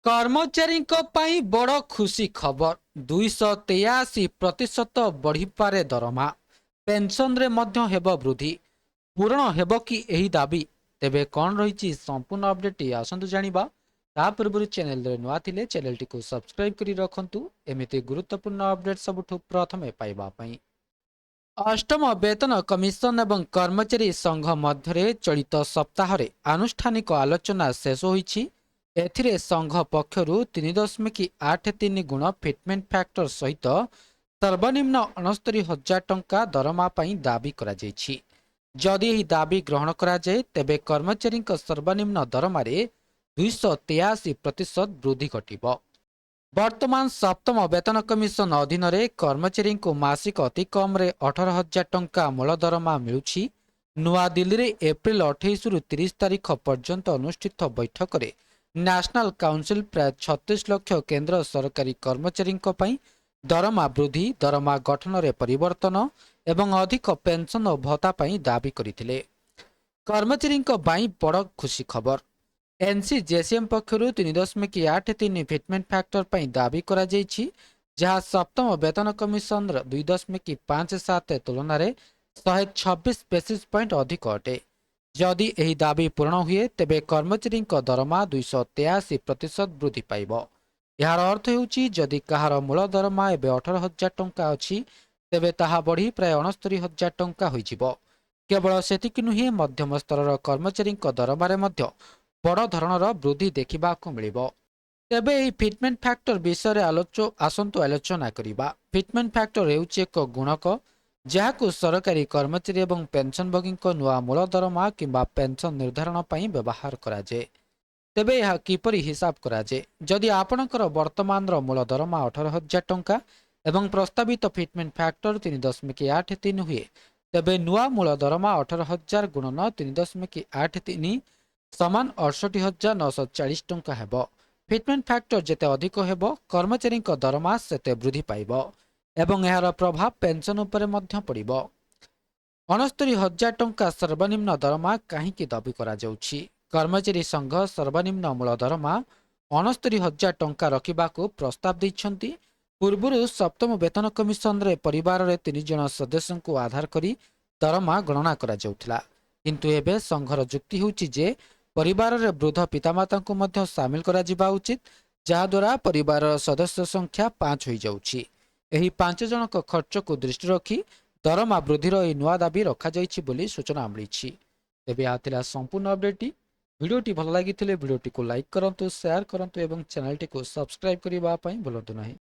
कर्मचारी बड़ खुशी खबर 283% बढ़िपारे दरमा पेंशन रे मध्य हेब वृद्धि पूरण हेब कि एही दाबी तेबे कौन रही संपूर्ण अपडेट आसतु जानिबा ता पूर्व चैनल रे नुआ थिले चैनल टी को सब्सक्राइब करी रखंतु एमिति गुरुत्वपूर्ण अपडेट सबुठु प्रथमे पाइबा पई। अष्टम वेतन कमिशन एवं कर्मचारी संघ मध्य चलित सप्ताह आनुष्ठानिक आलोचना शेष होईछि। एथिरे संघ पक्षरु 3.83 गुण फिटमेंट फैक्टर सहित सर्वनिम्न 69,000 टंका दरमा पई दाबी करा जायछि। जदि एही दाबी ग्रहण करा जाय तेबे कर्मचारी सर्वनिम्न दरमारे 283% वृद्धि घटिब। वर्तमान सप्तम वेतन कमिशन अधीन कर्मचारी को मासिक अति कम 18,000 टंका मूल दरमा मिलुछि। नुआदिल्ली रे एप्रिल 28 रु 30 तारिख पर्यंत अनुष्ठित बैठक रे नेशनल काउंसिल प्राय 36 लाख केंद्र सरकारी कर्मचारी दरमा वृद्धि दरमा गठन रे परिवर्तन एवं अधिक पेंशन और भत्ता पई दाबी करथिले। कर्मचारी बड़ खुशी खबर एनसीजेसीएम पक्षर 3.83 फिटमेंट फैक्टर पर दाबी करा जायछि, जहाँ सप्तम वेतन कमिशन 2.57 तुलन में 126 बेसिस पॉइंट अधिक अटे। जदि एही दाबी पूरण हुए तेबे कर्मचारी दरमा 283% वृद्धि पाइब। यार अर्थ हेउछि जदि कहार मूल दरमा एबे 18,000 टंका अछि तेबे ताहा बढ़ी प्राय 69,000 टंका होइजिब। केवल सेतिक नुहे मध्यम स्तर कर्मचारी दरमारे मध्य बड़ धरणर वृद्धि देखा मिलिब। तेबे एही फिटमेंट फैक्टर विषय आसंतु आलोचना करिबा। फिटमेंट फैक्टर हेउछि एक गुणक जहाकु सरकारी कर्मचारी एवं पेंशनभोगी नुआ मूल दरमा किंबा पेंशन निर्धारण पई व्यवहार करा जाय। तेबे यह किपरि हिसाब करा जाय? जदि आपणकर वर्तमान मूल दरमा 18,000 टंका एवं प्रस्तावित फिटमेंट फैक्टर 3.83 हुए तेबे नुआ मूल दरमा 18,000 गुणन 3.83 समान 68,940 टंका हेब। फिटमेंट फैक्टर जेते अधिक हेब कर्मचारी दरमा सेते वृद्धि पाइब एवं यार प्रभाव पेंशन उपरे मध्य पड़िब। 69,000 टंका सर्वनिम्न दरमा काहींकि दाबी करा जाउछि? कर्मचारी संघ सर्वनिम्न मूल दरमा 69,000 टंका रखिबाकू प्रस्ताव दैछंती। पूर्वरु सप्तम वेतन कमिशन रे परिवार रे 3 जन सदस्य को आधार करी दरमा गणना करा जाउथला, किंतु एबे संघर जुक्ति होउछि जे परिवार रे वृद्ध पितामाता को मध्य शामिल करा जिबा उचित, जहाद्वारा परिवार सदस्य संख्या 5 हो जाउछि। एही 5 जनक खर्च को दृष्टि रखी दरमा वृद्धिर एही नुआ दाबी रखा जाइछि बोली सूचना मिलिछि। तेबे आथिला संपूर्ण अपडेट भिडियोटी भल लागिथिले भिडियोटी को लाइक करंतु, शेयर करंतु एवं चैनल टी को सब्सक्राइब करिबा पई भूलंतु नाही।